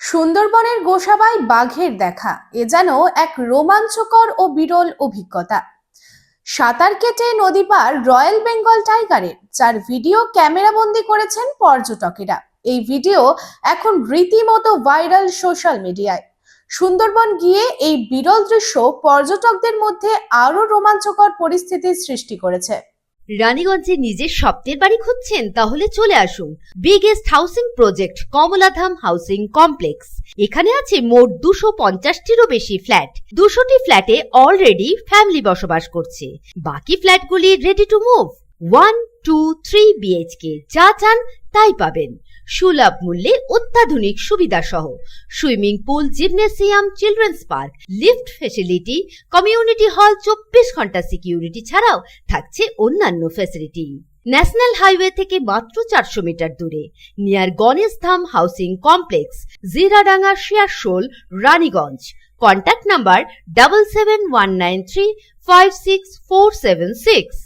সুন্দরবনের গোসাবায় বাঘের দেখা এ যেন এক রোমাঞ্চকর ও বিরল অভিজ্ঞতা। সাঁতার কেটে নদী পার রয়্যাল বেঙ্গল টাইগারের যার ভিডিও ক্যামেরাবন্দি করেছেন পর্যটকেরা। এই ভিডিও এখন রীতিমতো ভাইরাল সোশ্যাল মিডিয়ায়। সুন্দরবন গিয়ে এই বিরল দৃশ্য পর্যটকদের মধ্যে আরো রোমাঞ্চকর পরিস্থিতির সৃষ্টি করেছে। রানীগঞ্জে নিজের স্বপ্নের বাড়ি খুঁজছেন? তাহলে চলে আসুন biggest housing project Kamaladham housing complex. এখানে আছে মোট 250টিরও বেশি ফ্ল্যাট। 200টি ফ্ল্যাটে অলরেডি ফ্যামিলি বসবাস করছে, বাকি ফ্ল্যাটগুলি রেডি টু মুভ। 1, 2, 3 বিএইচকে যা চান তাই পাবেন, সুলভ মূল্যে অত্যাধুনিক সুবিধা সহ। Swimming pool, gymnasium, children's park, lift facility, community hall, 24 ঘন্টা সিকিউরিটি ছাড়াও থাকছে অন্যান্য ফ্যাসিলিটি। ন্যাশনাল হাইওয়ে থেকে মাত্র 400 মিটার দূরে, near Ganesh Dham housing complex, Jiradanga, Searsole, Raniganj. Contact number 7719356476।